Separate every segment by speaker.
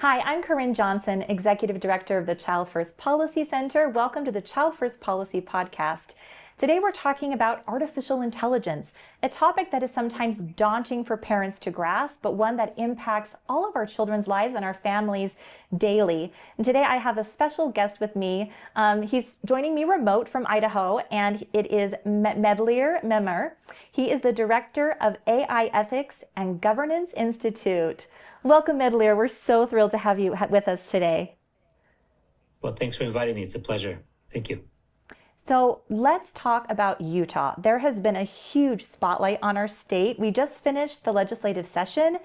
Speaker 1: Hi, I'm Corinne Johnson, Executive Director of the Child First Policy Center. Welcome to the Child First Policy Podcast. Today we're talking about artificial intelligence, a topic that is sometimes daunting for parents to grasp, but one that impacts all of our children's lives and our families daily. And today I have a special guest with me. He's joining me remote from Idaho, and it is Medlir Mema. He is the Director of AI Ethics and Governance Institute. Welcome, Medlir. We're so thrilled to have you with us today.
Speaker 2: Well, thanks for inviting me. It's a pleasure. Thank you.
Speaker 1: So let's talk about Utah. There has been a huge spotlight on our state. We just finished the legislative session,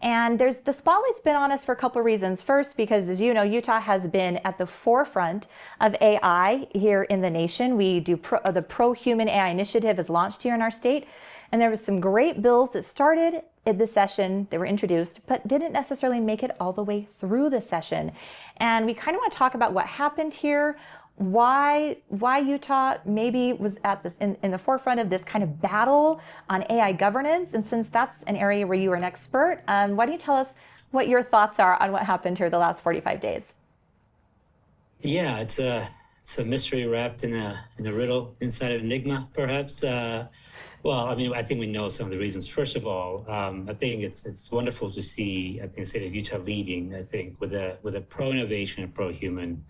Speaker 1: and the spotlight's been on us for a couple of reasons. First, because as you know, Utah has been at the forefront of AI here in the nation. We do the Pro-Human AI Initiative is launched here in our state, and there was some great bills that started in the session. They were introduced, but didn't necessarily make it all the way through the session. And we kind of want to talk about what happened here, why Utah maybe was at this in the forefront of this kind of battle on AI governance. And since that's an area where you are an expert, why don't you tell us what your thoughts are on what happened here the last 45 days?
Speaker 2: Yeah, it's a mystery wrapped in a riddle inside of enigma, perhaps. Well, I mean, I think we know some of the reasons. First of all, I think it's wonderful to see, I think, the state of Utah leading, I think, with a pro-innovation and pro-human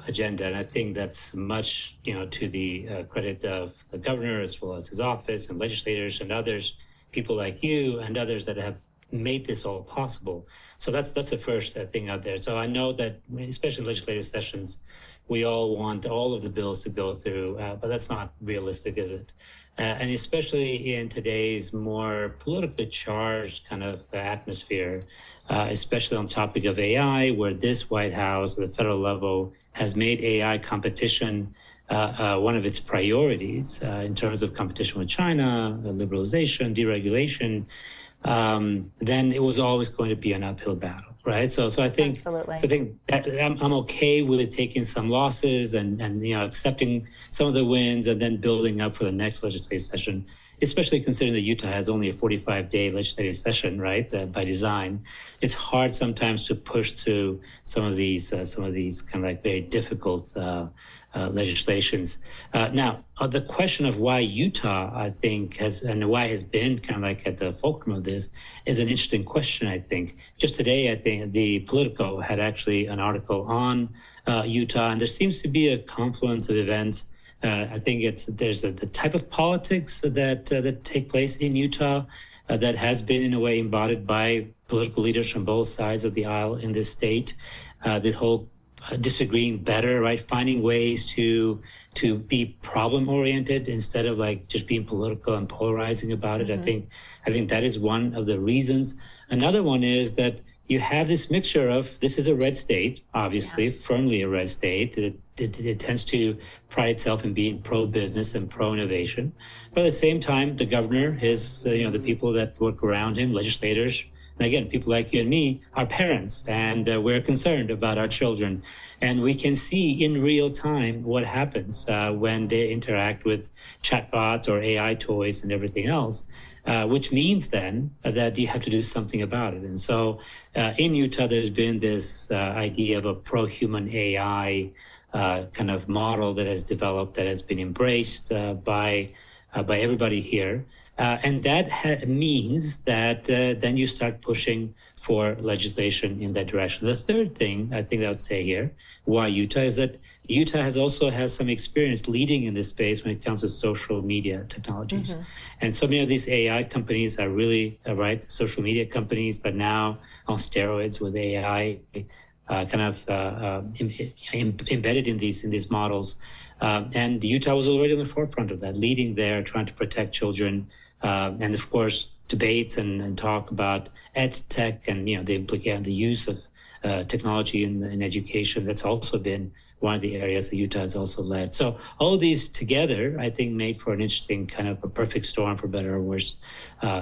Speaker 2: agenda. And I think that's much, to the credit of the governor, as well as his office and legislators and others, people like you and others that have made this all possible. So that's the first thing out there. So I know that, especially in legislative sessions, we all want all of the bills to go through, but that's not realistic, is it? And especially in today's more politically charged kind of atmosphere, especially on the topic of AI, where this White House at the federal level has made AI competition one of its priorities in terms of competition with China, liberalization, deregulation, then it was always going to be an uphill battle. Right. So I think
Speaker 1: Absolutely.
Speaker 2: So I think that I'm okay with taking some losses and accepting some of the wins and then building up for the next legislative session, especially considering that Utah has only a 45-day legislative session, right? By design, it's hard sometimes to push through some of these kind of like very difficult legislations. Now, the question of why Utah, I think, why has been kind of like at the fulcrum of this is an interesting question, I think. Just today, I think the Politico had actually an article on Utah, and there seems to be a confluence of events. I think there's the type of politics that take place in Utah that has been in a way embodied by political leaders from both sides of the aisle in this state. The whole disagreeing better, right? Finding ways to be problem oriented instead of like just being political and polarizing about it. Mm-hmm. I think that is one of the reasons. Another one is that you have this mixture of, this is a red state, obviously, firmly a red state. It tends to pride itself in being pro-business and pro-innovation. But at the same time, the governor, the people that work around him, legislators, and again, people like you and me are parents, and we're concerned about our children. And we can see in real time what happens when they interact with chatbots or AI toys and everything else, which means then that you have to do something about it. And so in Utah, there's been this idea of a pro-human AI kind of model that has developed, that has been embraced by everybody here. And that means that then you start pushing for legislation in that direction. The third thing I think I would say here, why Utah, is that Utah has some experience leading in this space when it comes to social media technologies. Mm-hmm. And so many of these AI companies are really, social media companies, but now on steroids with AI embedded in these models. And Utah was already on the forefront of that, leading there, trying to protect children. And of course, debates and talk about ed tech and the use of technology in education. That's also been one of the areas that Utah has also led. So all of these together, I think, make for an interesting kind of a perfect storm, for better or worse,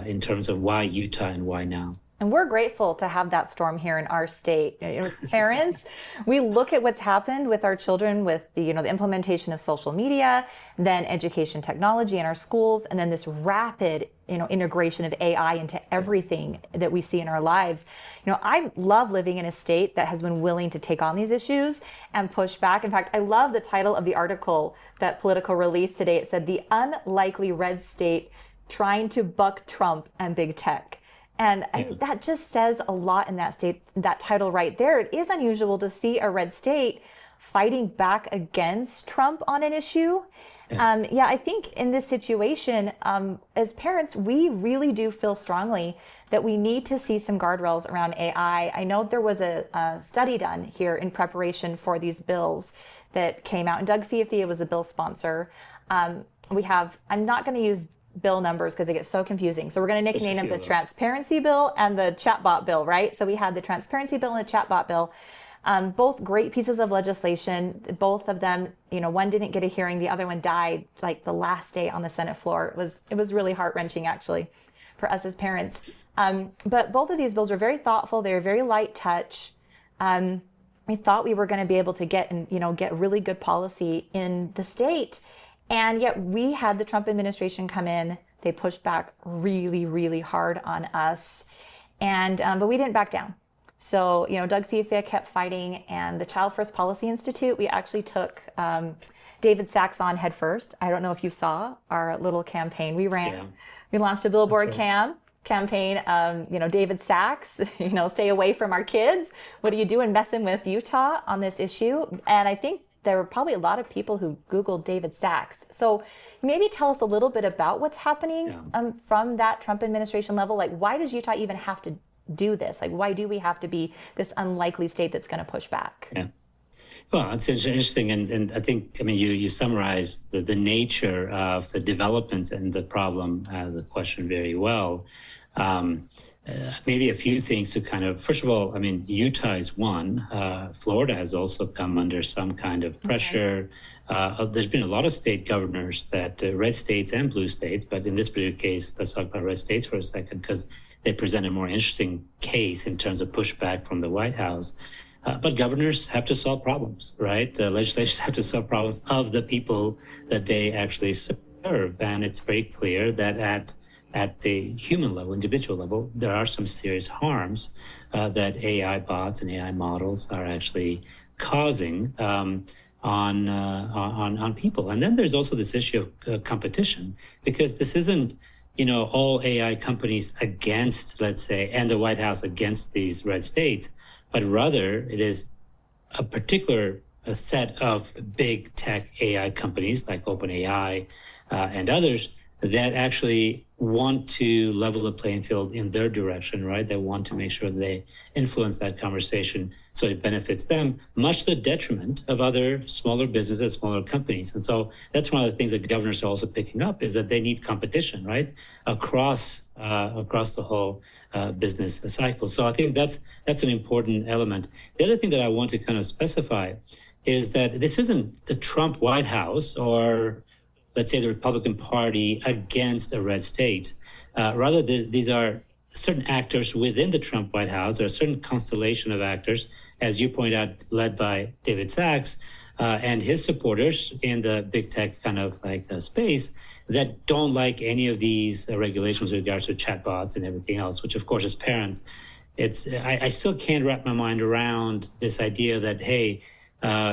Speaker 2: in terms of why Utah and why now.
Speaker 1: And we're grateful to have that storm here in our state. As parents, we look at what's happened with our children with the implementation of social media, then education technology in our schools, and then this rapid integration of AI into everything that we see in our lives. I love living in a state that has been willing to take on these issues and push back. In fact, I love the title of the article that Politico released today. It said, "The Unlikely Red State Trying to Buck Trump and Big Tech." And that just says a lot in that state, that title right there. It is unusual to see a red state fighting back against Trump on an issue. I think in this situation, as parents, we really do feel strongly that we need to see some guardrails around AI. I know there was a study done here in preparation for these bills that came out, and Doug Fiafia was a bill sponsor. I'm not going to use bill numbers because they get so confusing. So we're going to nickname them the transparency bill and the chatbot bill, right? So we had the transparency bill and the chatbot bill. Both great pieces of legislation. Both of them, one didn't get a hearing, the other one died like the last day on the Senate floor. It was really heart-wrenching actually for us as parents. But both of these bills were very thoughtful. They were very light touch. We thought we were going to be able to get really good policy in the state. And yet we had the Trump administration come in. They pushed back really, really hard on us. But we didn't back down. So, Doug Fiafia kept fighting, and the Child First Policy Institute, we actually took David Sachs on head first. I don't know if you saw our little campaign we ran. Yeah. We launched a billboard campaign, David Sachs, stay away from our kids. What are you doing messing with Utah on this issue? And I think there were probably a lot of people who Googled David Sachs. So maybe tell us a little bit about what's happening from that Trump administration level. Like, why does Utah even have to do this? Like, why do we have to be this unlikely state that's going to push back?
Speaker 2: Yeah. Well, it's interesting. And I think, you summarized the nature of the developments and the problem, the question very well. Maybe a few things to first of all, Utah is one. Florida has also come under some kind of pressure. Okay. There's been a lot of state governors that red states and blue states, but in this particular case, let's talk about red states for a second, because they present a more interesting case in terms of pushback from the White House. But governors have to solve problems, right? Legislators have to solve problems of the people that they actually serve. And it's very clear that at the human level, individual level, there are some serious harms that AI bots and AI models are actually causing on people. And then there's also this issue of competition, because this isn't, all AI companies against, let's say, and the White House against these red states, but rather it is a particular set of big tech AI companies like OpenAI and others that actually want to level the playing field in their direction, right? They want to make sure they influence that conversation so it benefits them, much to the detriment of other smaller businesses, smaller companies. And so that's one of the things that governors are also picking up, is that they need competition, right? Across the whole business cycle. So I think that's an important element. The other thing that I want to specify is that this isn't the Trump White House or, let's say, the Republican Party against a red state. Rather, these are certain actors within the Trump White House, or a certain constellation of actors, as you point out, led by David Sachs and his supporters in the big tech space, that don't like any of these regulations with regards to chatbots and everything else, which, of course, as parents, I still can't wrap my mind around this idea that, hey,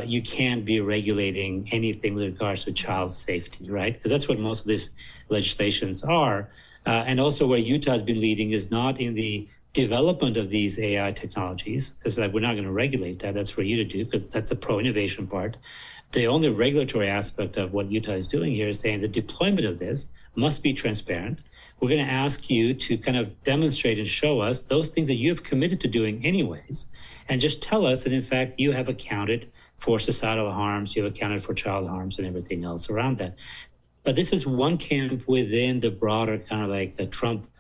Speaker 2: you can't be regulating anything with regards to child safety, right? Because that's what most of these legislations are. And also where Utah has been leading is not in the development of these AI technologies, because we're not going to regulate that. That's for you to do, because that's the pro-innovation part. The only regulatory aspect of what Utah is doing here is saying the deployment of this must be transparent. We're going to ask you to demonstrate and show us those things that you have committed to doing anyways, and just tell us that, in fact, you have accounted for societal harms, you have accounted for child harms and everything else around that. But this is one camp within the broader a Trump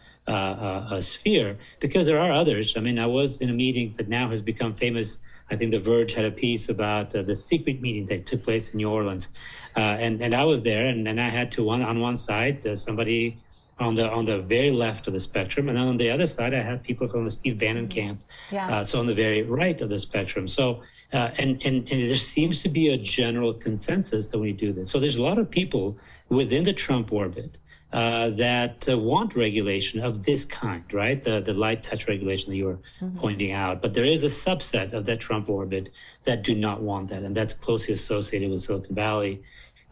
Speaker 2: sphere, because there are others. I was in a meeting that now has become famous. I think The Verge had a piece about the secret meeting that took place in New Orleans. And I was there, and I had to, on one side, somebody on the very left of the spectrum, and then on the other side, I have people from the Steve Bannon camp.
Speaker 1: Yeah.
Speaker 2: So on the very right of the spectrum. So and there seems to be a general consensus that we do this. So there's a lot of people within the Trump orbit that want regulation of this kind, right? The light touch regulation that you were pointing out. But there is a subset of that Trump orbit that do not want that, and that's closely associated with Silicon Valley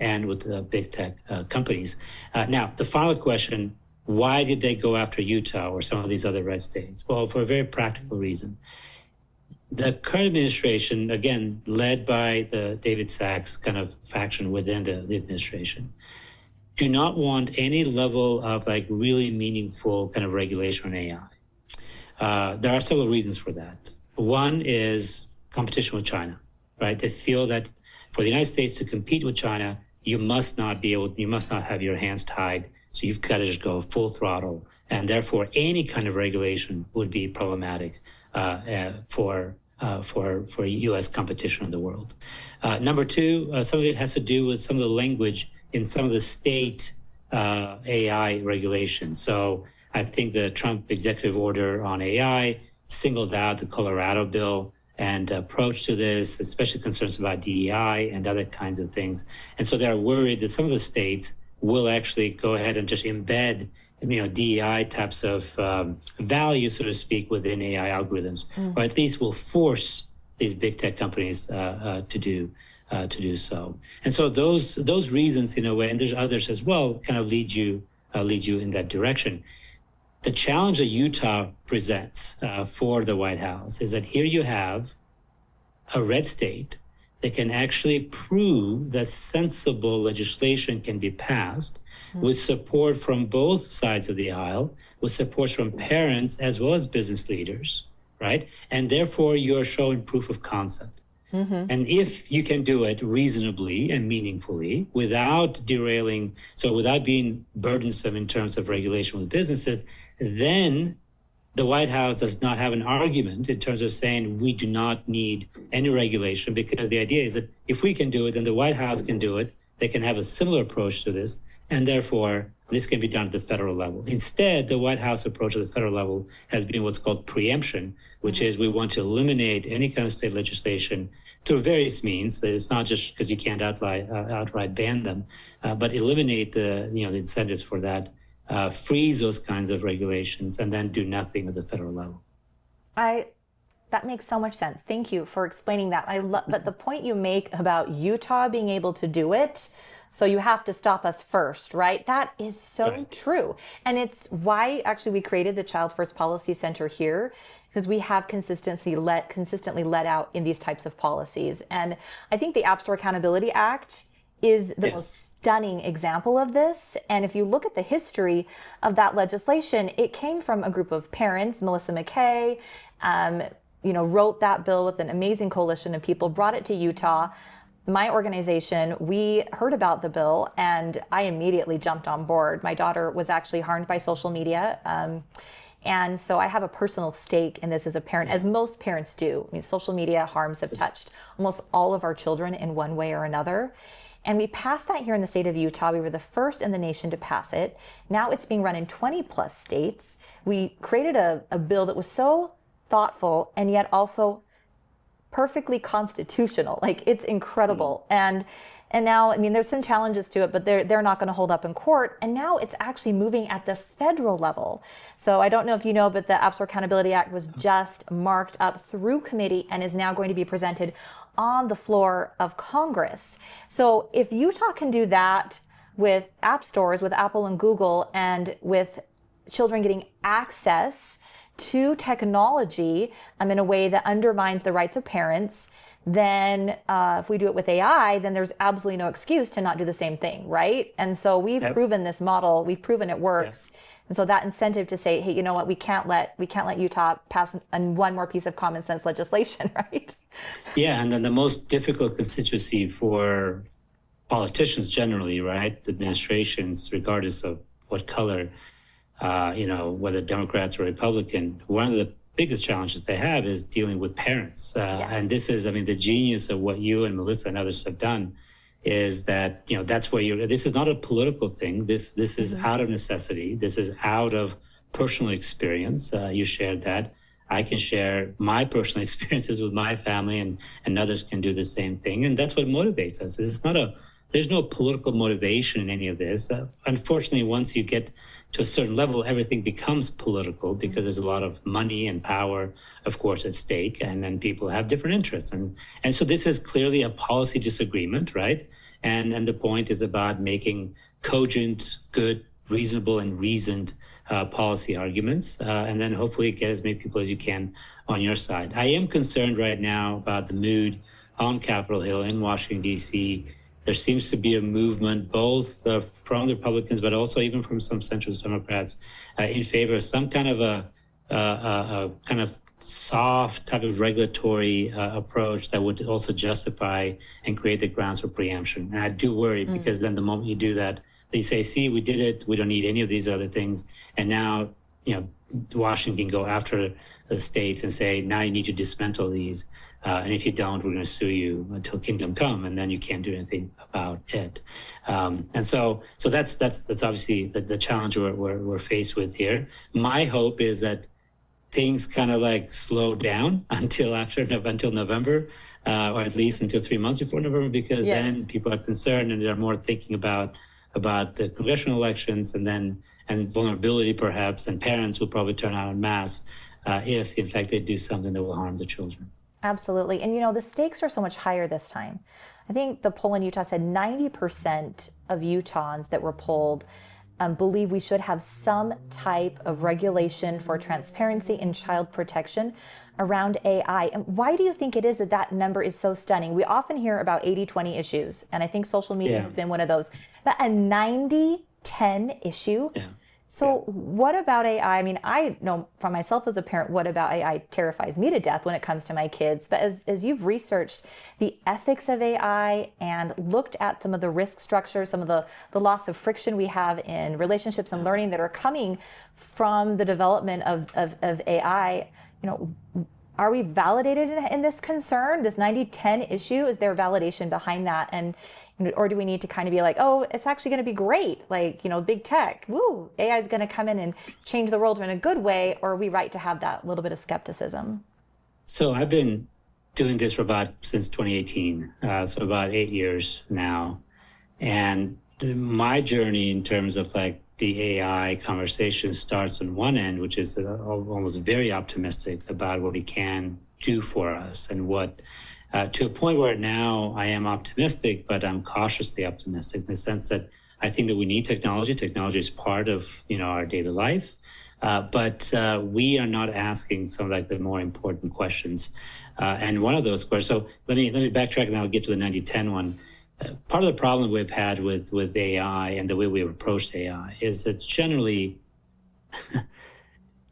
Speaker 2: and with the big tech companies. Now, the final question, why did they go after Utah or some of these other red states? Well, for a very practical reason. The current administration, again, led by the David Sachs kind of faction within the administration, do not want any level of like really meaningful kind of regulation on AI. There are several reasons for that. One is competition with China, right? They feel that for the United States to compete with China, you must not have your hands tied. So you've got to just go full throttle. And therefore, any kind of regulation would be problematic for U.S. competition in the world. Number two, some of it has to do with some of the language in some of the state AI regulations. So I think the Trump executive order on AI singled out the Colorado bill and approach to this, especially concerns about DEI and other kinds of things. And so they're worried that some of the states will actually go ahead and just embed DEI types of value, so to speak, within AI algorithms, or at least will force these big tech companies to do so. And so those reasons, in a way, and there's others as well, kind of lead you in that direction. The challenge that Utah presents for the White House is that here you have a red state that can actually prove that sensible legislation can be passed with support from both sides of the aisle, with support from parents as well as business leaders, right? And therefore, you're showing proof of concept. And if you can do it reasonably and meaningfully without derailing, so without being burdensome in terms of regulation with businesses, then the White House does not have an argument in terms of saying we do not need any regulation, because the idea is that if we can do it, then the White House can do it. They can have a similar approach to this, and therefore this can be done at the federal level. Instead, the White House approach at the federal level has been what's called preemption, which is we want to eliminate any kind of state legislation through various means. That it's not just because you can't outright ban them, but eliminate the incentives for that, freeze those kinds of regulations, and then do nothing at the federal level.
Speaker 1: That makes so much sense. Thank you for explaining that. But the point you make about Utah being able to do it, so you have to stop us first, right? That is so true. And it's why actually we created the Child First Policy Center here, because we have consistently let out in these types of policies. And I think the App Store Accountability Act is the most stunning example of this. And if you look at the history of that legislation, it came from a group of parents. Melissa McKay, wrote that bill with an amazing coalition of people, brought it to Utah. My organization, we heard about the bill and I immediately jumped on board. My daughter was actually harmed by social media. And so I have a personal stake in this as a parent, as most parents do. I mean, social media harms have touched almost all of our children in one way or another. And we passed that here in the state of Utah. We were the first in the nation to pass it. Now it's being run in 20 plus states. We created a bill that was so thoughtful and yet also perfectly constitutional. Like, it's incredible. And now, I mean, there's some challenges to it, but they're not going to hold up in court. And now it's actually moving at the federal level. So I don't know if you know, but the App Store Accountability Act was just marked up through committee and is now going to be presented on the floor of Congress. So if Utah can do that with app stores, with Apple and Google, and with children getting access to technology in a way that undermines the rights of parents, then if we do it with AI, then there's absolutely no excuse to not do the same thing, right? And so we've proven this model, we've proven it works. And so that incentive to say, hey, you know what, we can't let Utah pass one more piece of common sense legislation, right?
Speaker 2: Yeah, and then the most difficult constituency for politicians generally, right, administrations, regardless of what color, whether Democrats or Republican, one of the biggest challenges they have is dealing with parents. And this is, the genius of what you and Melissa and others have done is that, that's where this is not a political thing. This is out of necessity. This is out of personal experience. You shared that. I can share my personal experiences with my family, and others can do the same thing. And that's what motivates us. There's no political motivation in any of this. Unfortunately, once you get to a certain level, everything becomes political because there's a lot of money and power, of course, at stake, and then people have different interests. And so this is clearly a policy disagreement, right? And the point is about making cogent, good, reasonable, and reasoned policy arguments, and then hopefully get as many people as you can on your side. I am concerned right now about the mood on Capitol Hill in Washington, D.C. There seems to be a movement, both from the Republicans, but also even from some centrist Democrats, in favor of some kind of a kind of soft type of regulatory approach that would also justify and create the grounds for preemption. And I do worry because then the moment you do that, they say, see, we did it. We don't need any of these other things. And now, Washington can go after the states and say, now you need to dismantle these. And if you don't, we're going to sue you until kingdom come, and then you can't do anything about it. And so that's obviously the challenge we're faced with here. My hope is that things kind of like slow down until November, or at least until 3 months before November, because then people are concerned and they're more thinking about the congressional elections and vulnerability perhaps, and parents will probably turn out en masse if in fact they do something that will harm the children.
Speaker 1: Absolutely. And the stakes are so much higher this time. I think the poll in Utah said 90% of Utahns that were polled believe we should have some type of regulation for transparency and child protection around AI. And why do you think it is that number is so stunning? We often hear about 80-20 issues, and I think social media has been one of those. But a 90-10 issue?
Speaker 2: Yeah.
Speaker 1: So what about AI? I mean, I know from myself as a parent, what about AI terrifies me to death when it comes to my kids. But as you've researched the ethics of AI and looked at some of the risk structures, some of the loss of friction we have in relationships and learning that are coming from the development of AI, are we validated in this concern, this 90-10 issue? Is there validation behind that? Or do we need to kind of be like, oh, it's actually going to be great, like, big tech, woo, AI is going to come in and change the world in a good way? Or are we right to have that little bit of skepticism?
Speaker 2: So I've been doing this since 2018, so about 8 years now. And my journey in terms of like the AI conversation starts on one end, which is almost very optimistic about what it can do for us, and what to a point where now I am optimistic, but I'm cautiously optimistic in the sense that I think that we need technology. Technology is part of our daily life, but we are not asking some of like the more important questions. And one of those questions. So let me backtrack, and I'll get to the 90-10 one. Part of the problem we've had with AI and the way we've approached AI is that generally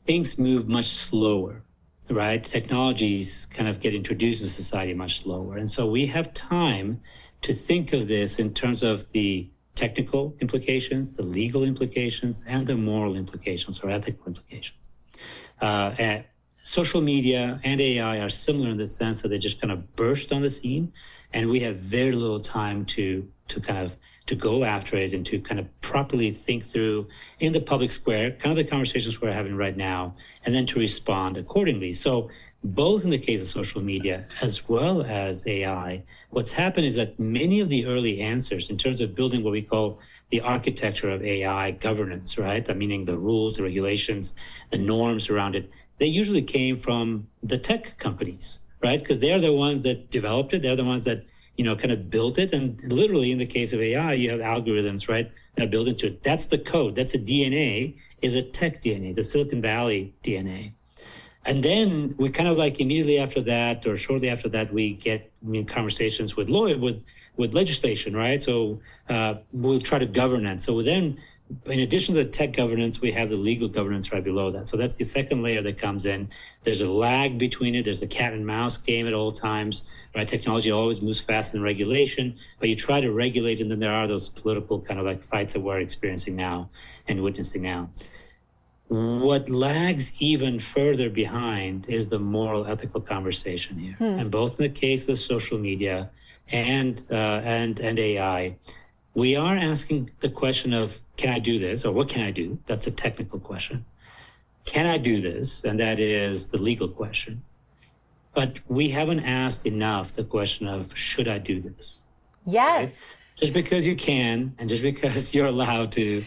Speaker 2: things move much slower. Right? Technologies kind of get introduced in society much slower. And so we have time to think of this in terms of the technical implications, the legal implications, and the moral implications or ethical implications. And social media and AI are similar in the sense that they just kind of burst on the scene, and we have very little time to go after it and to kind of properly think through in the public square, kind of the conversations we're having right now, and then to respond accordingly. So both in the case of social media as well as AI, what's happened is that many of the early answers in terms of building what we call the architecture of AI governance, right? Meaning the rules, the regulations, the norms around it, they usually came from the tech companies, right? Because they're the ones that developed it. They're the ones that kind of built it. And literally in the case of AI, you have algorithms, right, that are built into it. That's the code. That's a DNA, is a tech DNA, the Silicon Valley DNA. And then we kind of like immediately after that, or shortly after that, we get conversations with legislation, right? So we'll try to govern it. So then, in addition to the tech governance, we have the legal governance right below that. So that's the second layer that comes in. There's a lag between it. There's a cat and mouse game at all times, right? Technology always moves fast in regulation, but you try to regulate, and then there are those political kind of like fights that we're experiencing now and witnessing now. What lags even further behind is the moral, ethical conversation here. And both in the case of social media and AI, we are asking the question of, can I do this? Or what can I do? That's a technical question. Can I do this? And that is the legal question. But we haven't asked enough the question of, should I do this?
Speaker 1: Yes.
Speaker 2: Right? Just because you can, and just because you're allowed to,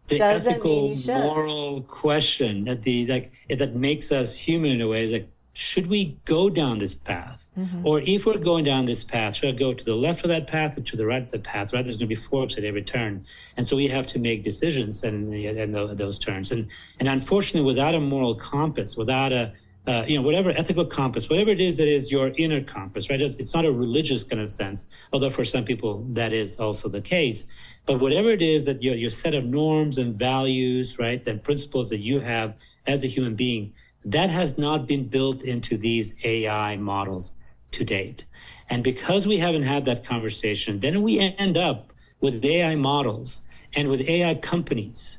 Speaker 2: the
Speaker 1: Doesn't mean
Speaker 2: ethical,
Speaker 1: you should.
Speaker 2: moral question that makes us human in a way is like, should we go down this path? Or if we're going down this path, should I go to the left of that path or to the right of the path? Right, there's going to be forks at every turn. And so we have to make decisions and those turns. And unfortunately, without a moral compass, without a whatever ethical compass, whatever it is that is your inner compass, right? It's not a religious kind of sense, although for some people that is also the case. But whatever it is that your set of norms and values, right, and principles that you have as a human being, that has not been built into these AI models to date. And because we haven't had that conversation, then we end up with AI models and with AI companies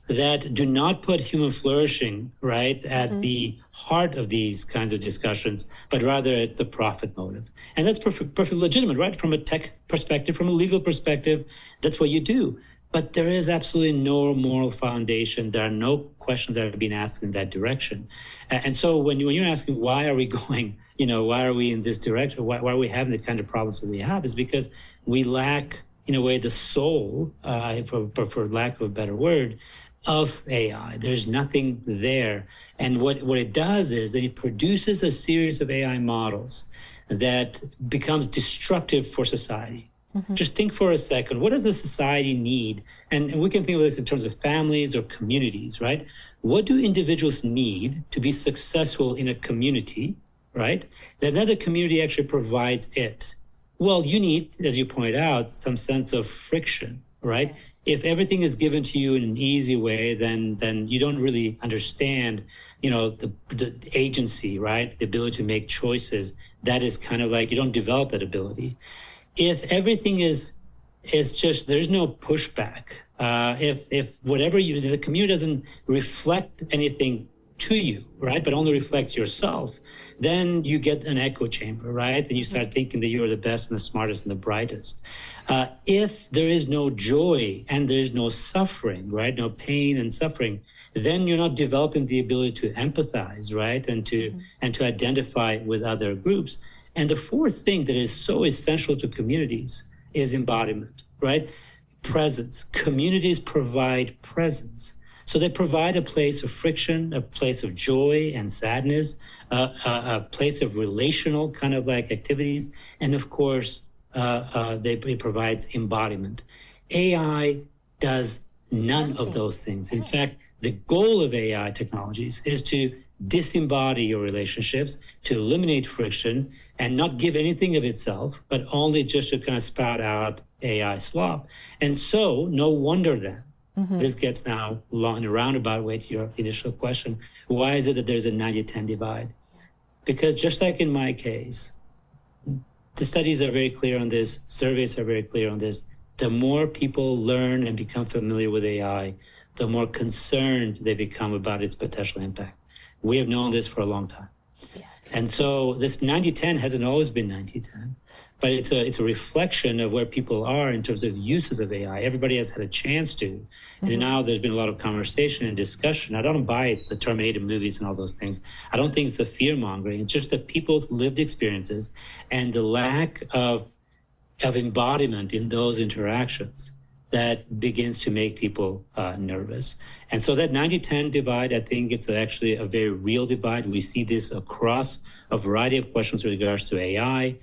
Speaker 2: that do not put human flourishing, right, at the heart of these kinds of discussions, but rather it's the profit motive. And that's perfectly legitimate, right? From a tech perspective, from a legal perspective, that's what you do. But there is absolutely no moral foundation. There are no questions that are being asked in that direction. And so when you're asking, why are we going, why are we in this direction? Why are we having the kind of problems that we have? Is because we lack, in a way, the soul, for lack of a better word, of AI. There's nothing there. And what it does is that it produces a series of AI models that becomes destructive for society. Just think for a second, what does a society need? And we can think of this in terms of families or communities, right? What do individuals need to be successful in a community, right? That another community actually provides it. Well, you need, as you point out, some sense of friction, right? If everything is given to you in an easy way, then you don't really understand, the agency, right? The ability to make choices. That is kind of like, you don't develop that ability. If everything is just, there's no pushback. If whatever the community doesn't reflect anything to you, right, but only reflects yourself, then you get an echo chamber, right? And you start thinking that you're the best and the smartest and the brightest. If there is no joy and there's no suffering, right, no pain and suffering, then you're not developing the ability to empathize, right, and to identify with other groups. And the fourth thing that is so essential to communities is embodiment, right? Presence. Communities provide presence. So they provide a place of friction, a place of joy and sadness, a place of relational kind of like activities. And of course, it provides embodiment. AI does none of those things. In fact, the goal of AI technologies is to disembody your relationships, to eliminate friction, and not give anything of itself, but only just to kind of spout out AI slop. And so, no wonder then, this gets now long in a roundabout way to your initial question. Why is it that there's a 90-10 divide? Because just like in my case, the studies are very clear on this, surveys are very clear on this. The more people learn and become familiar with AI, the more concerned they become about its potential impact. We have known this for a long time. Yes. And so this 90-10 hasn't always been 90-10, but it's a reflection of where people are in terms of uses of AI. Everybody has had a chance to. And now there's been a lot of conversation and discussion. I don't buy it's the Terminator movies and all those things. I don't think it's the fear mongering. It's just that people's lived experiences and the lack of embodiment in those interactions that begins to make people nervous. And so that 90-10 divide, I think it's actually a very real divide. We see this across a variety of questions with regards to AI.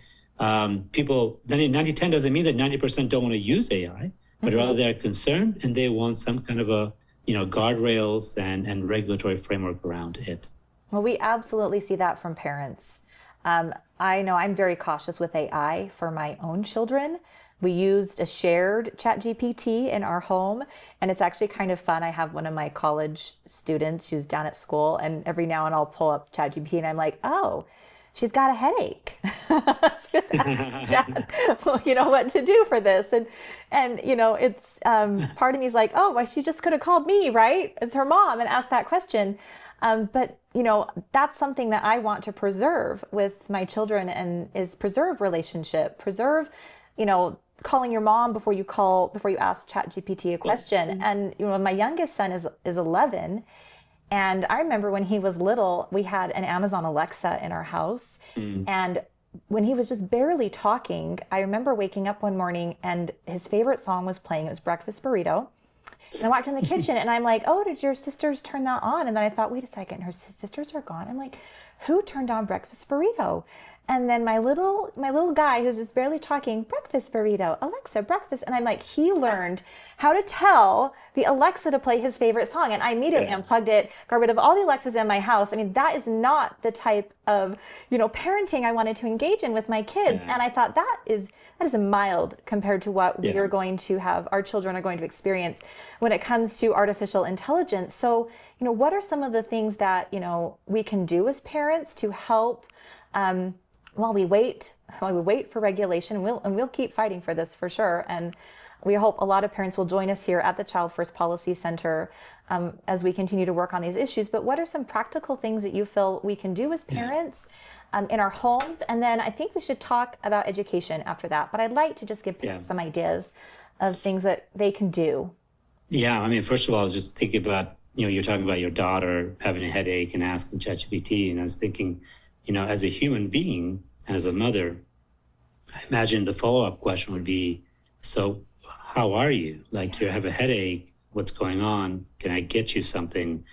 Speaker 2: People, then 90-10 doesn't mean that 90% don't want to use AI, but rather they're concerned and they want some kind of a, guardrails and regulatory framework around it.
Speaker 1: Well, we absolutely see that from parents. I know I'm very cautious with AI for my own children. We used a shared ChatGPT in our home, and it's actually kind of fun. I have one of my college students who's down at school, and every now and I'll pull up ChatGPT and I'm like, oh, she's got a headache. She just asked Chad, well, what to do for this. And it's part of me is like, oh, well, she just could have called me, right? As her mom and asked that question. But that's something that I want to preserve with my children, and is preserve relationship, preserve, calling your mom before you ask ChatGPT a question. And my youngest son is 11. And I remember when he was little, we had an Amazon Alexa in our house. And when he was just barely talking, I remember waking up one morning and his favorite song was playing. It was Breakfast Burrito. And I walked in the kitchen and I'm like, oh, did your sisters turn that on? And then I thought, wait a second, her sisters are gone. I'm like, who turned on Breakfast Burrito? And then my little guy who's just barely talking, breakfast burrito, Alexa, breakfast. And I'm like, he learned how to tell the Alexa to play his favorite song. And I immediately unplugged it, got rid of all the Alexas in my house. I mean, that is not the type of, parenting I wanted to engage in with my kids. And I thought that is a mild compared to what we are going to have, our children are going to experience when it comes to artificial intelligence. So, what are some of the things that, we can do as parents to help, while we wait for regulation, and we'll keep fighting for this for sure. And we hope a lot of parents will join us here at the Child First Policy Center as we continue to work on these issues. But what are some practical things that you feel we can do as parents in our homes? And then I think we should talk about education after that. But I'd like to just give parents some ideas of things that they can do.
Speaker 2: Yeah, I mean, first of all, I was just thinking about, you're talking about your daughter having a headache and asking ChatGPT, and I was thinking, as a human being, as a mother, I imagine the follow-up question would be, so how are you? Like, you have a headache, what's going on? Can I get you something?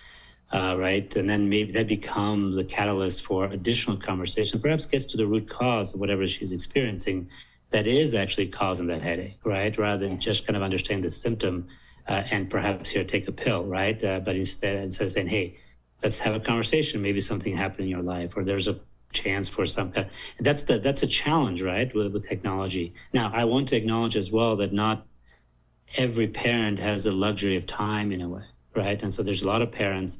Speaker 2: Right? And then maybe that becomes a catalyst for additional conversation, perhaps gets to the root cause of whatever she's experiencing that is actually causing that headache, right? Rather than just kind of understanding the symptom and perhaps here, take a pill, right? But instead of saying, hey, let's have a conversation. Maybe something happened in your life, or there's a chance for some kind. That's a challenge, right, with technology. Now, I want to acknowledge as well that not every parent has the luxury of time in a way, right? And so there's a lot of parents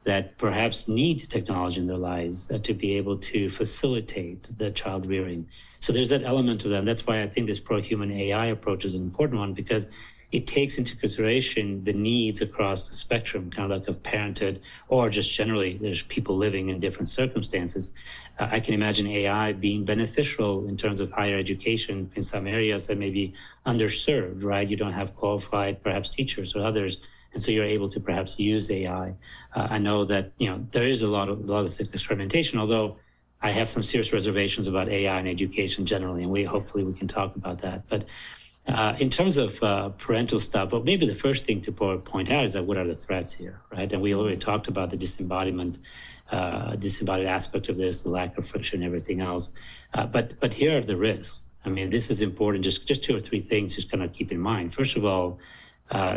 Speaker 2: that perhaps need technology in their lives to be able to facilitate the child rearing. So there's that element of that. And that's why I think this pro-human AI approach is an important one, because it takes into consideration the needs across the spectrum, kind of like of parenthood, or just generally, there's people living in different circumstances. I can imagine AI being beneficial in terms of higher education in some areas that may be underserved, right? You don't have qualified, perhaps, teachers or others, and so you're able to perhaps use AI. I know that there is a lot of experimentation, although I have some serious reservations about AI and education generally, and hopefully we can talk about that. But in terms of parental stuff, well, maybe the first thing to point out is that what are the threats here, right? And we already talked about the disembodied aspect of this, the lack of friction, everything else. But here are the risks. I mean, this is important. Just two or three things just kind of keep in mind. First of all,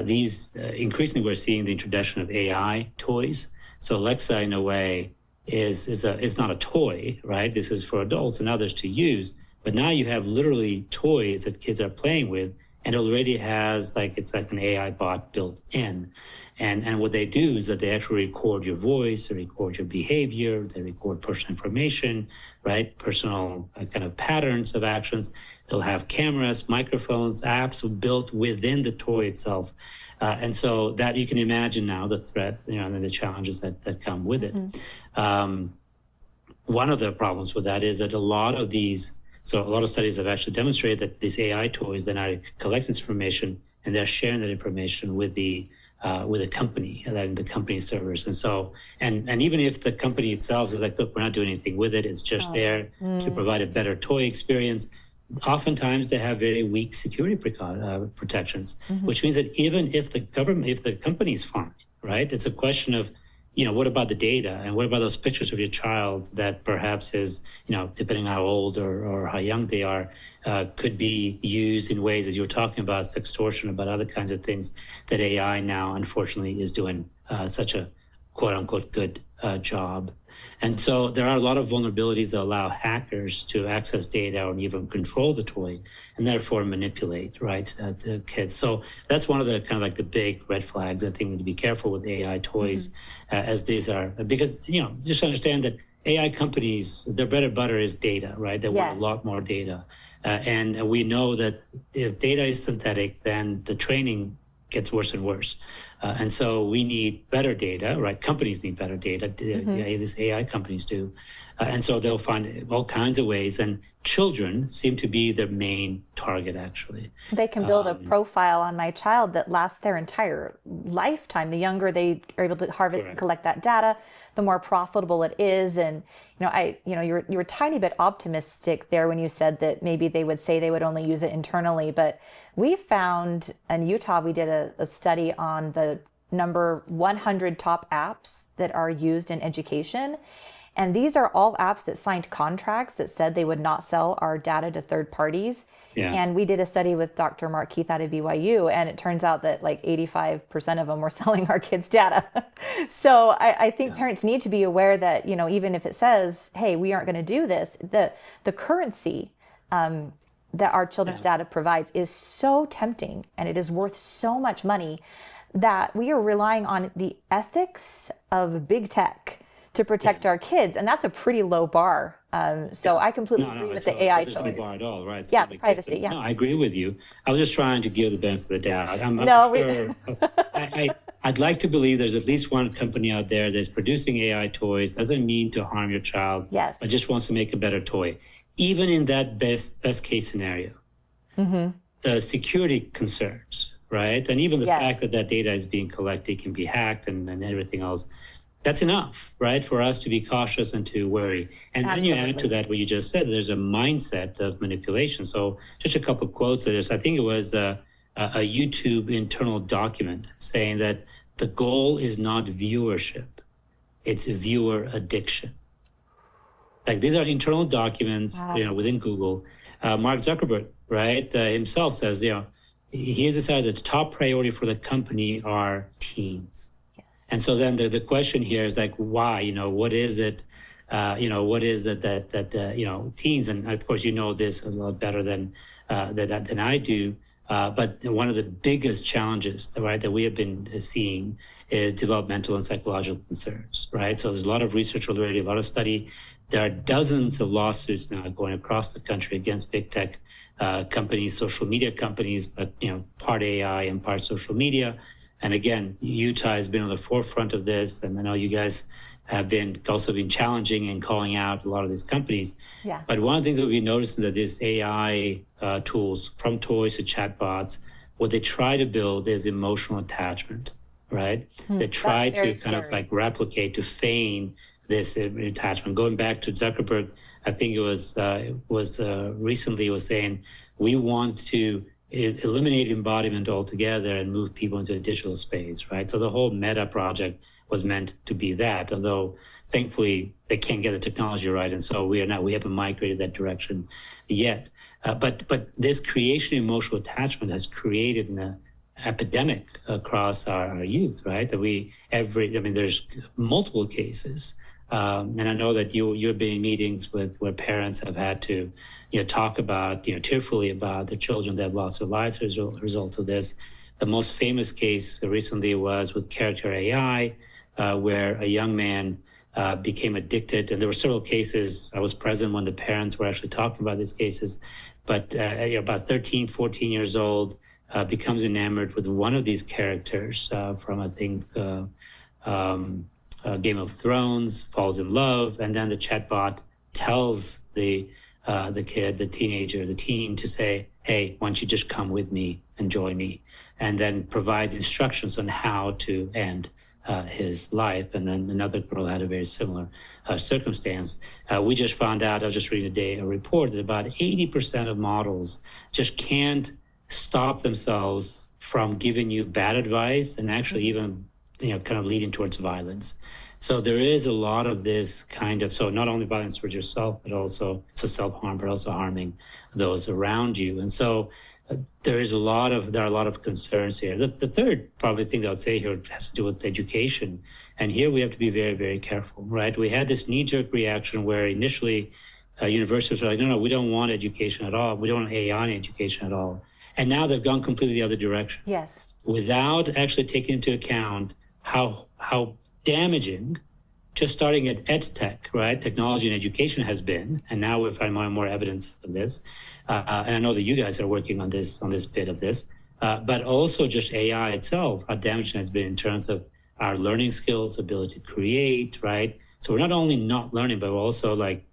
Speaker 2: these increasingly we're seeing the introduction of AI toys. So Alexa, in a way, is not a toy, right? This is for adults and others to use. But now you have literally toys that kids are playing with, and it already has it's like an AI bot built in. And what they do is that they actually record your voice, they record your behavior, they record personal information, right? Personal kind of patterns of actions. They'll have cameras, microphones, apps built within the toy itself. And so that you can imagine now the threat, and the challenges that come with it. One of the problems with that is that a lot of studies have actually demonstrated that these AI toys then are collecting this information and they're sharing that information with the company and the company servers. And so, and even if the company itself is like, look, we're not doing anything with it, it's just there to provide a better toy experience. Oftentimes they have very weak security protections, which means that even if the company is fine, right? It's a question of, what about the data, and what about those pictures of your child that perhaps is, depending on how old or how young they are, could be used in ways, as you were talking about, sextortion, about other kinds of things that AI now, unfortunately, is doing such a quote unquote good job. And so there are a lot of vulnerabilities that allow hackers to access data or even control the toy and therefore manipulate, right, the kids. So that's one of the kind of like the big red flags. I think we need to be careful with AI toys as these are, because, just understand that AI companies, their bread and butter is data, right? They want a lot more data. And we know that if data is synthetic, then the training gets worse and worse. And so we need better data, right? Companies need better data. These AI companies do. And so they'll find all kinds of ways. And children seem to be their main target, actually.
Speaker 1: They can build a profile on my child that lasts their entire lifetime. The younger they are able to harvest and collect that data, the more profitable it is. And you were a tiny bit optimistic there when you said that maybe they would say they would only use it internally. But we found in Utah, we did a study on the number 100 top apps that are used in education. And these are all apps that signed contracts that said they would not sell our data to third parties. Yeah. And we did a study with Dr. Mark Keith out of BYU, and it turns out that like 85% of them were selling our kids' data. So I think parents need to be aware that, even if it says, hey, we aren't going to do this, the currency that our children's data provides is so tempting, and it is worth so much money that we are relying on the ethics of big tech to protect our kids, and that's a pretty low bar. So I completely agree with the AI choice.
Speaker 2: There's no bar at all, right? It's
Speaker 1: privacy. Yeah.
Speaker 2: No, I agree with you. I was just trying to give the benefit of the doubt. I'm sure. I'd like to believe there's at least one company out there that's producing AI toys. Doesn't mean to harm your child, but just wants to make a better toy. Even in that best case scenario, the security concerns, right, and even the fact that data is being collected, can be hacked, and everything else. That's enough, right, for us to be cautious and to worry. And then you add to that what you just said, there's a mindset of manipulation. So just a couple of quotes of this. I think it was a YouTube internal document saying that the goal is not viewership, it's viewer addiction. Like these are internal documents, within Google. Mark Zuckerberg, right, himself says, he has decided that the top priority for the company are teens. And so then the question here is like, why? What is it? What is it that teens, and of course this a lot better than I do. But one of the biggest challenges, right, that we have been seeing is developmental and psychological concerns, right? So there's a lot of research already, a lot of study. There are dozens of lawsuits now going across the country against big tech companies, social media companies, but part AI and part social media. And again, Utah has been on the forefront of this, and I know you guys have also been challenging and calling out a lot of these companies. Yeah. But one of the things that we noticed is that these AI tools, from toys to chatbots, what they try to build is emotional attachment, right? They try to kind of like replicate, to feign this attachment. Going back to Zuckerberg, I think it was recently was saying, we want to eliminate embodiment altogether and move people into a digital space, right? So the whole Meta project was meant to be that, although thankfully they can't get the technology right, and so we haven't migrated that direction yet. But this creation of emotional attachment has created an epidemic across our youth, right? That there's multiple cases. And I know that you've been in meetings where parents have had to, talk about, tearfully about the children that have lost their lives as a result of this. The most famous case recently was with character AI, where a young man became addicted. And there were several cases. I was present when the parents were actually talking about these cases. But about 13, 14 years old, becomes enamored with one of these characters from, I think, Game of Thrones, falls in love, and then the chatbot tells the kid, the teenager, the teen, to say, hey, why don't you just come with me and join me? And then provides instructions on how to end his life. And then another girl had a very similar circumstance. We just found out, I was just reading today a report that about 80% of models just can't stop themselves from giving you bad advice and actually even kind of leading towards violence. So there is a lot of this kind of, so not only violence towards yourself, but also self-harm, but also harming those around you. And so there are a lot of concerns here. The third probably thing that I would say here has to do with education. And here we have to be very, very careful, right? We had this knee-jerk reaction where initially universities were like, no, we don't want education at all. We don't want AI in education at all. And now they've gone completely the other direction.
Speaker 1: Yes.
Speaker 2: Without actually taking into account how damaging just starting at ed.Tech, right? Technology and education has been, and now we're finding more and more evidence of this. And I know that you guys are working on this bit of this, but also just AI itself, how damaging it has been in terms of our learning skills, ability to create, right? So we're not only not learning, but we're also like,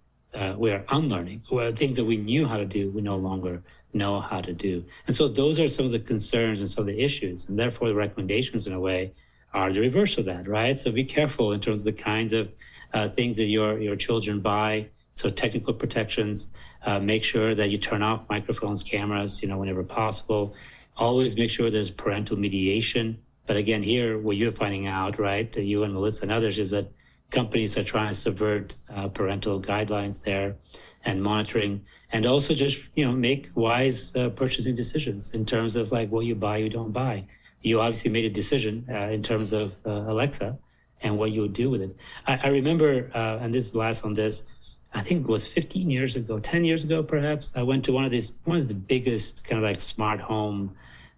Speaker 2: we are unlearning. Well, things that we knew how to do, we no longer know how to do. And so those are some of the concerns and some of the issues. And therefore, the recommendations, in a way, are the reverse of that, right? So be careful in terms of the kinds of things that your children buy. So technical protections, make sure that you turn off microphones, cameras, whenever possible. Always make sure there's parental mediation. But again, here, what you're finding out, right, that you and Melissa and others, is that companies are trying to subvert parental guidelines there and monitoring, and also just, make wise purchasing decisions in terms of like what you buy, you don't buy. You obviously made a decision in terms of Alexa and what you would do with it. I remember, and this is last on this, I think it was 15 years ago, 10 years ago, perhaps, I went to one of the biggest kind of like smart home,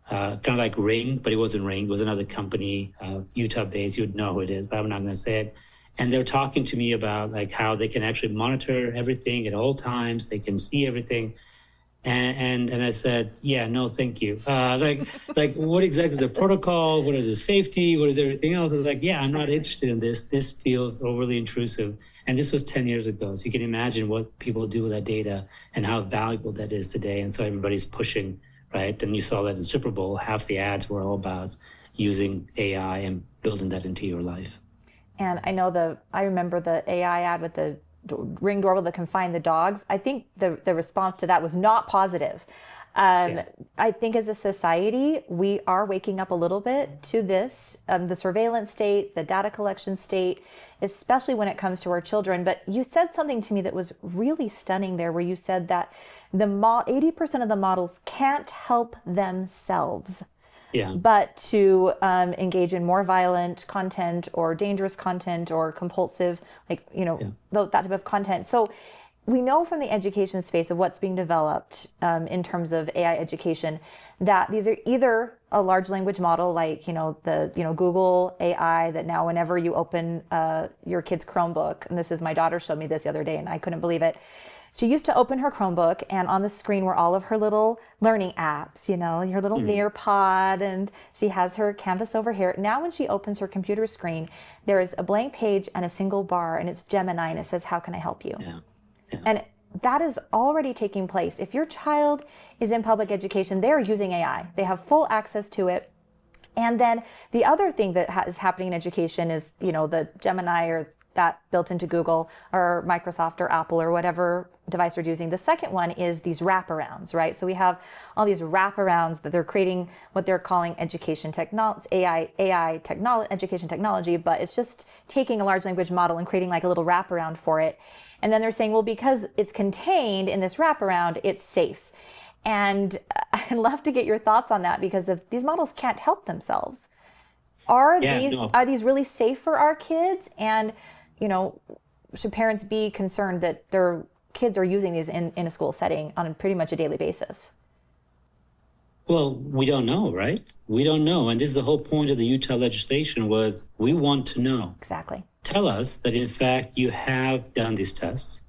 Speaker 2: kind of like Ring, but it wasn't Ring. It was another company, Utah-based. You would know who it is, but I'm not going to say it. And they're talking to me about like how they can actually monitor everything at all times. They can see everything. And I said, yeah, no, thank you. Like what exactly is the protocol? What is the safety? What is everything else? I was like, yeah, I'm not interested in this. This feels overly intrusive. And this was 10 years ago. So you can imagine what people do with that data and how valuable that is today. And so everybody's pushing, right? And you saw that in Super Bowl, half the ads were all about using AI and building that into your life.
Speaker 1: And I remember the AI ad with the Ring doorbell that can find the dogs. I think the response to that was not positive. I think as a society, we are waking up a little bit to this, the surveillance state, the data collection state, especially when it comes to our children. But you said something to me that was really stunning there, where you said that 80% of the models can't help themselves.
Speaker 2: Yeah.
Speaker 1: But to engage in more violent content or dangerous content or compulsive, that type of content. So we know from the education space of what's being developed in terms of AI education that these are either a large language model like, Google AI, that now whenever you open your kid's Chromebook, and my daughter showed me this the other day and I couldn't believe it. She used to open her Chromebook, and on the screen were all of her little learning apps, her little Nearpod, and she has her Canvas over here. Now when she opens her computer screen, there is a blank page and a single bar, and it's Gemini, and it says, "How can I help you?" Yeah. Yeah. And that is already taking place. If your child is in public education, they are using AI. They have full access to it. And then the other thing that is happening in education is, the Gemini or that built into Google or Microsoft or Apple or whatever device you're using. The second one is these wraparounds, right? So we have all these wraparounds that they're creating what they're calling education technology, AI education technology, but it's just taking a large language model and creating like a little wraparound for it. And then they're saying, well, because it's contained in this wraparound, it's safe. And I'd love to get your thoughts on that, because if these models can't help themselves, are these really safe for our kids? And should parents be concerned that their kids are using these in a school setting on pretty much a daily basis?
Speaker 2: Well, we don't know, right? We don't know. And this is the whole point of the Utah legislation, was we want to know.
Speaker 1: Exactly.
Speaker 2: Tell us that, in fact, you have done these tests.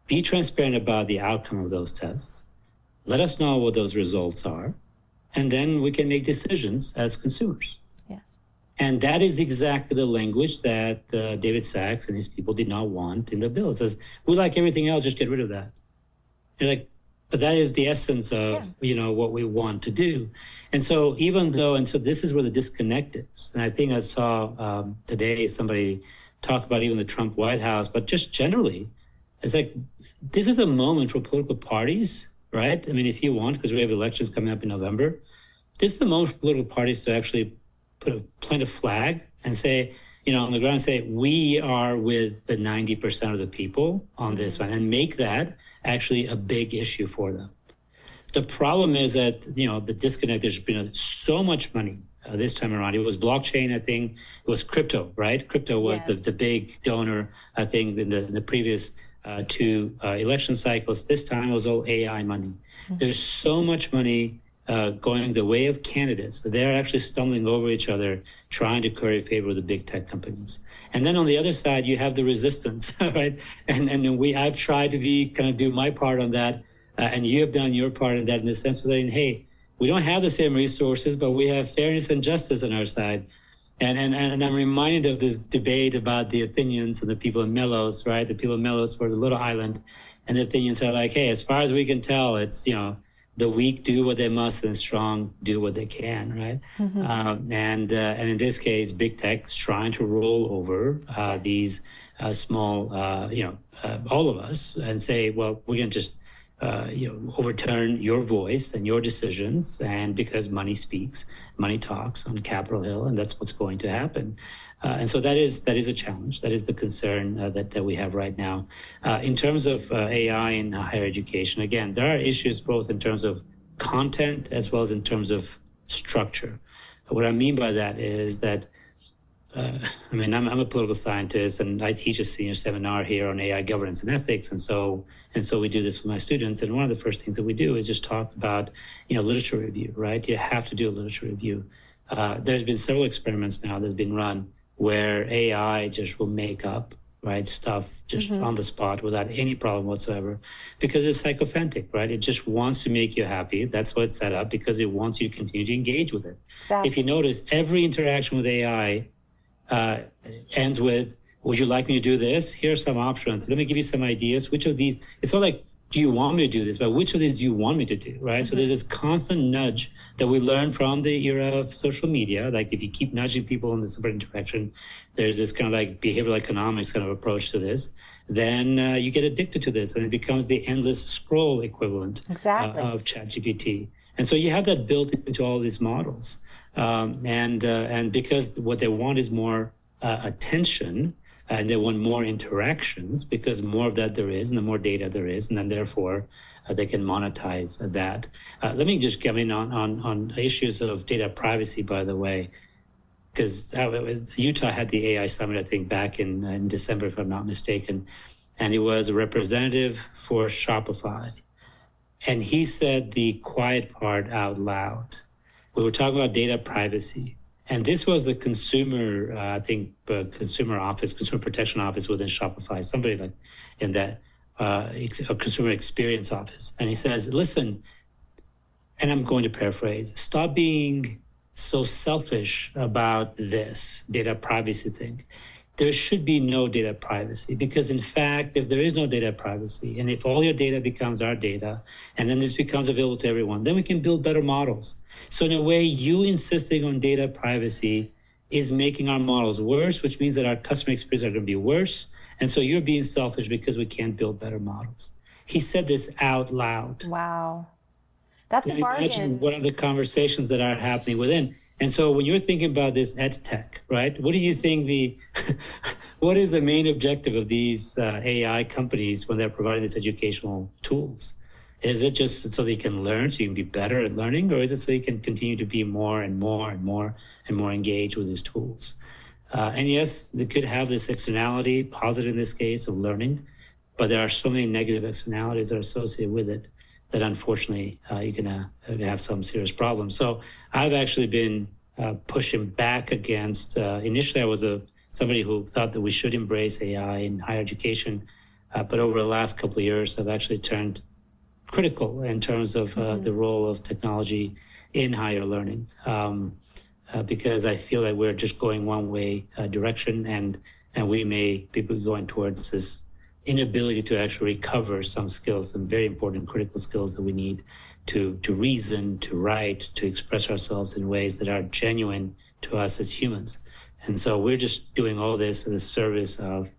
Speaker 2: Be transparent about the outcome of those tests. Let us know what those results are. And then we can make decisions as consumers.
Speaker 1: Yes.
Speaker 2: And that is exactly the language that David Sachs and his people did not want in the bill. It says, we like everything else, just get rid of that. You're like, but that is the essence of, what we want to do. And so so this is where the disconnect is. And I think I saw today somebody talk about even the Trump White House, but just generally, it's like, this is a moment for political parties, right? I mean, if you want, because we have elections coming up in November, this is the moment for political parties to actually plant a flag and say, on the ground, and say, we are with the 90% of the people on this one, and make that actually a big issue for them. The problem is that, the disconnect, there's been so much money this time around. It was blockchain, I think. It was crypto, right? Crypto was the big donor, I think, in the previous two election cycles. This time it was all AI money. Mm-hmm. There's so much money going the way of candidates. They're actually stumbling over each other, trying to curry favor with the big tech companies. And then on the other side, you have the resistance, right? And I've tried to do my part on that, and you have done your part in that, in the sense of saying, hey, we don't have the same resources, but we have fairness and justice on our side. And I'm reminded of this debate about the Athenians and the people in Melos, right? The people in Melos were the little island, and the Athenians are like, hey, as far as we can tell, it's, the weak do what they must and the strong do what they can, right? And in this case, big tech's trying to roll over these small, all of us, and say, well, we're going to just overturn your voice and your decisions, and because money speaks, money talks on Capitol Hill, and that's what's going to happen. And so that is a challenge. That is the concern that we have right now. In terms of AI in higher education, again, there are issues both in terms of content as well as in terms of structure. What I mean by that is that I'm a political scientist, and I teach a senior seminar here on AI governance and ethics, and so we do this with my students. And one of the first things that we do is just talk about, literature review, right? You have to do a literature review. There's been several experiments now that's been run where AI just will make up, right, stuff just on the spot without any problem whatsoever, because it's sycophantic, right? It just wants to make you happy. That's why it's set up, because it wants you to continue to engage with it. Exactly. If you notice, every interaction with AI ends with, would you like me to do this? Here are some options. Let me give you some ideas. Which of these, it's not like, do you want me to do this? But which of these do you want me to do, right? So there's this constant nudge that we learn from the era of social media. Like if you keep nudging people in this super interaction, there's this kind of like behavioral economics kind of approach to this. Then you get addicted to this, and it becomes the endless scroll equivalent of ChatGPT. And so you have that built into all of these models. And because what they want is more attention, and they want more interactions, because more of that there is, and the more data there is, and then therefore they can monetize that. Let me just come in on issues of data privacy, by the way, because Utah had the AI summit, I think, back in December, if I'm not mistaken, and he was a representative for Shopify. And he said the quiet part out loud. We were talking about data privacy. And this was the consumer, consumer protection office within Shopify, somebody like in that a consumer experience office. And he says, listen, and I'm going to paraphrase, stop being so selfish about this data privacy thing. There should be no data privacy, because in fact, if there is no data privacy, and if all your data becomes our data, and then this becomes available to everyone, then we can build better models. So in a way, you insisting on data privacy is making our models worse, which means that our customer experience are going to be worse. And so you're being selfish because we can't build better models. He said this out loud.
Speaker 1: Wow. That's a bargain.
Speaker 2: Imagine what are the conversations that are happening within. And so when you're thinking about this ed tech, right, what do you think what is the main objective of these AI companies when they're providing these educational tools? Is it just so that you can learn, so you can be better at learning, or is it so you can continue to be more and more and more and more engaged with these tools? And yes, they could have this externality, positive in this case, of learning, but there are so many negative externalities that are associated with it that unfortunately you're gonna have some serious problems. So I've actually been pushing back against. Initially, I was somebody who thought that we should embrace AI in higher education, but over the last couple of years, I've actually turned critical in terms of the role of technology in higher learning, because I feel like we're just going one way direction, and we may be going towards this inability to actually recover some skills, some very important critical skills that we need to reason, to write, to express ourselves in ways that are genuine to us as humans. And so we're just doing all this in the service of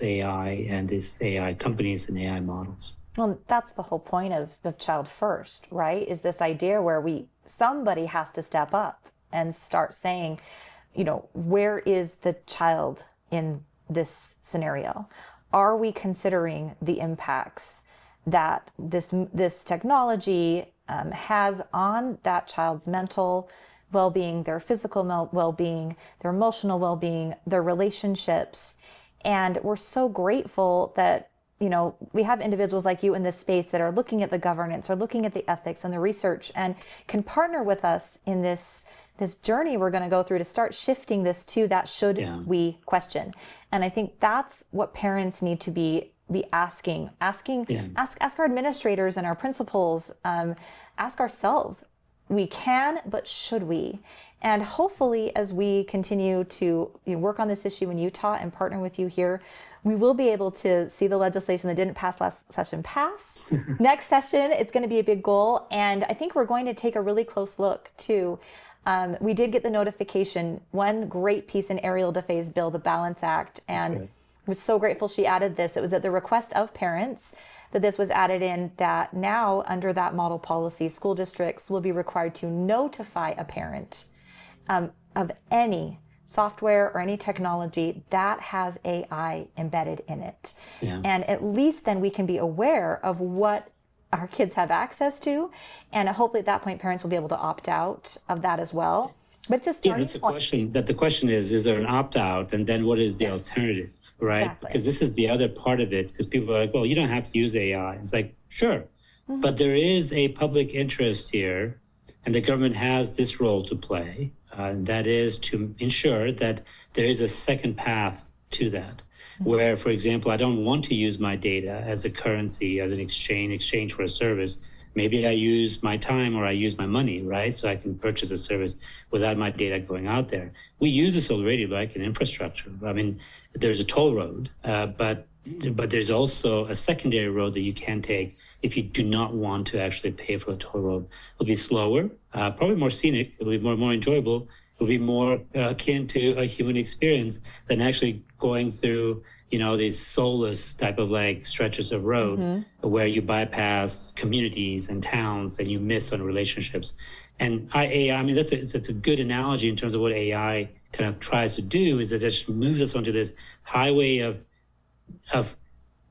Speaker 2: AI and these AI companies and AI models.
Speaker 1: Well, that's the whole point of the child first, right? Is this idea where somebody has to step up and start saying, where is the child in this scenario? Are we considering the impacts that this technology has on that child's mental well-being, their physical well-being, their emotional well-being, their relationships? And we're so grateful that we have individuals like you in this space that are looking at the governance or looking at the ethics and the research and can partner with us in this journey we're going to go through to start shifting this to that should we question. And I think that's what parents need to be asking. Ask our administrators and our principals, ask ourselves, we can, but should we? And hopefully, as we continue to work on this issue in Utah and partner with you here, we will be able to see the legislation that didn't pass last session pass. Next session, it's going to be a big goal. And I think we're going to take a really close look too. We did get the notification, one great piece in Ariel DeFay's bill, the Balance Act, and I was so grateful she added this. It was at the request of parents that this was added in, that now under that model policy, school districts will be required to notify a parent of any software or any technology that has AI embedded in it. And at least then we can be aware of what our kids have access to. And hopefully at that point, parents will be able to opt out of that as well. But it's a starting
Speaker 2: that's a question. That the question is there an opt out? And then what is the alternative, right?
Speaker 1: Exactly.
Speaker 2: Because this is the other part of it, because people are like, well, you don't have to use AI. It's like, sure. But there is a public interest here, and the government has this role to play. And that is to ensure that there is a second path to that, where, for example, I don't want to use my data as a currency, as an exchange for a service. Maybe I use my time or I use my money, right? So I can purchase a service without my data going out there. We use this already, like in infrastructure. I mean, there's a toll road, but there's also a secondary road that you can take if you do not want to actually pay for a toll road. It'll be slower, probably more scenic. It'll be more enjoyable. It'll be more akin to a human experience than actually going through, these soulless type of like stretches of road where you bypass communities and towns and you miss on relationships. And I mean, that's a good analogy in terms of what AI kind of tries to do, is it just moves us onto this highway of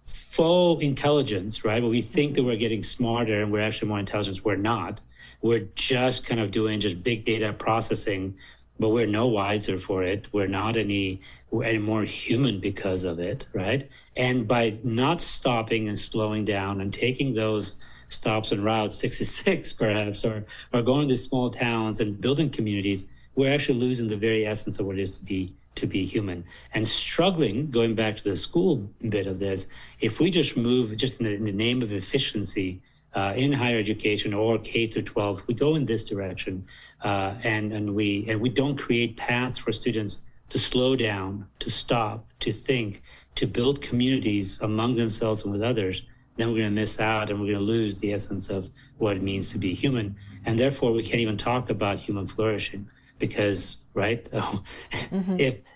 Speaker 2: faux intelligence, right? Where we think that we're getting smarter and we're actually more intelligent. We're not. We're just kind of doing just big data processing, but we're no wiser for it. We're not any more human because of it, right? And by not stopping and slowing down and taking those stops on Route 66, perhaps, or going to small towns and building communities, we're actually losing the very essence of what it is to be human, and struggling, going back to the school bit of this, if we just move just in the name of efficiency in higher education or K through 12, we go in this direction, and we don't create paths for students to slow down, to stop, to think, to build communities among themselves and with others, then we're going to miss out and we're going to lose the essence of what it means to be human. And therefore, we can't even talk about human flourishing because, right,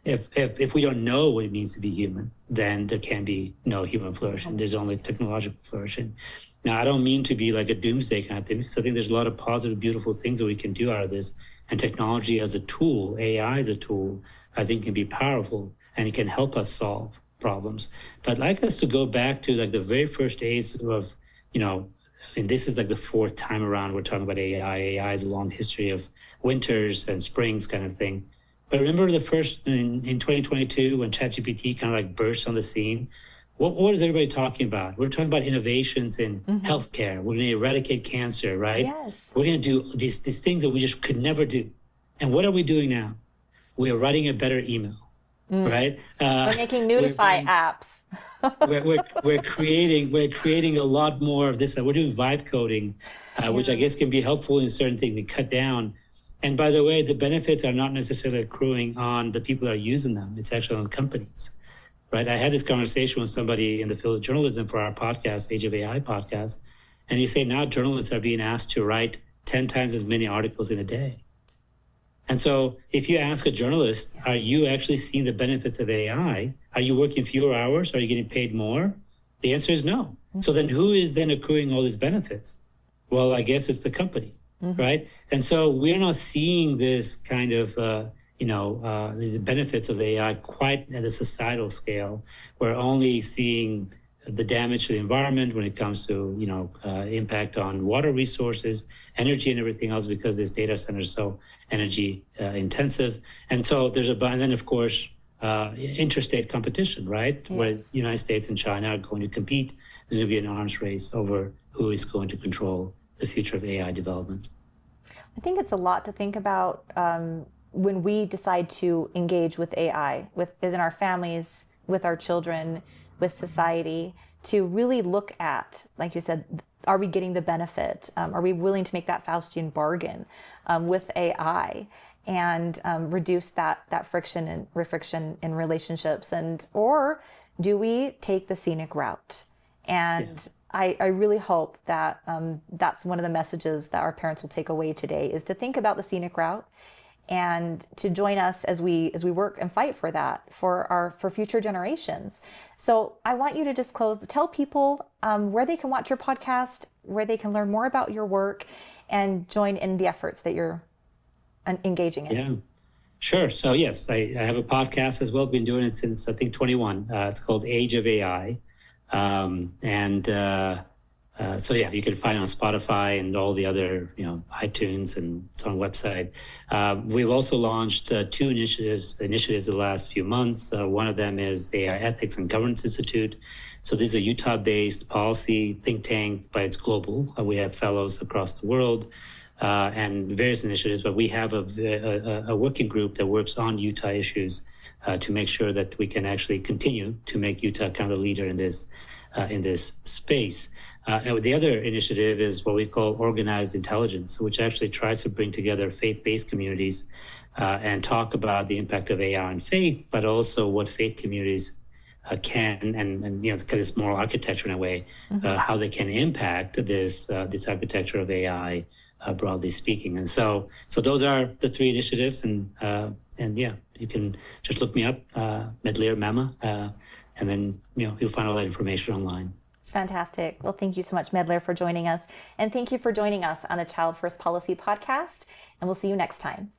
Speaker 2: if we don't know what it means to be human, then there can be no human flourishing. There's only technological flourishing. Now, I don't mean to be like a doomsday kind of thing, because I think there's a lot of positive, beautiful things that we can do out of this. And technology as a tool, AI as a tool, I think can be powerful and it can help us solve problems. But I'd like us to go back to like the very first days of, and this is like the fourth time around we're talking about AI. AI is a long history of winters and springs kind of thing. But remember the first, in 2022, when ChatGPT kind of like burst on the scene, what is everybody talking about? We're talking about innovations in healthcare. We're going to eradicate cancer, right?
Speaker 1: Yes.
Speaker 2: We're going to do these things that we just could never do. And what are we doing now? We are writing a better email, right?
Speaker 1: We're making Notify apps.
Speaker 2: we're creating a lot more of this. We're doing vibe coding, which I guess can be helpful in certain things to cut down. And by the way, the benefits are not necessarily accruing on the people that are using them. It's actually on companies, right? I had this conversation with somebody in the field of journalism for our podcast, Age of AI podcast. And he said now journalists are being asked to write 10 times as many articles in a day. And so if you ask a journalist, are you actually seeing the benefits of AI? Are you working fewer hours? Are you getting paid more? The answer is no. So then who is then accruing all these benefits? Well, I guess it's the company, right? And so we're not seeing this kind of, the benefits of AI quite at a societal scale. We're only seeing the damage to the environment when it comes to, impact on water resources, energy, and everything else, because this data center is so energy intensive. And so and then of course, interstate competition, right?
Speaker 1: Yes.
Speaker 2: Where the United States and China are going to compete. There's going to be an arms race over who is going to control the future of AI development.
Speaker 1: I think it's a lot to think about when we decide to engage with AI, in our families, with our children, with society, to really look at, like you said, are we getting the benefit? Are we willing to make that Faustian bargain with AI and reduce that friction and refriction in relationships? Or do we take the scenic route? And I really hope that that's one of the messages that our parents will take away today, is to think about the scenic route and to join us as we work and fight for that for future generations. So I want you to just tell people where they can watch your podcast, where they can learn more about your work, and join in the efforts that you're engaging in.
Speaker 2: Yeah, sure. So yes, I have a podcast as well. Been doing it since I think 21. It's called Age of AI. So yeah, you can find it on Spotify and all the other, iTunes, and it's on website. We've also launched two initiatives the last few months. One of them is the AI Ethics and Governance Institute. So this is a Utah-based policy think tank, but it's global. We have fellows across the world and various initiatives, but we have a working group that works on Utah issues to make sure that we can actually continue to make Utah kind of the leader in this space. And the other initiative is what we call organized intelligence, which actually tries to bring together faith-based communities and talk about the impact of AI on faith, but also what faith communities can and this moral architecture in a way, how they can impact this architecture of AI, broadly speaking. And so those are the three initiatives, and yeah, you can just look me up, Medlir Mema, and then you'll find all that information online.
Speaker 1: Fantastic. Well, thank you so much, Medlir, for joining us. And thank you for joining us on the Child First Policy podcast. And we'll see you next time.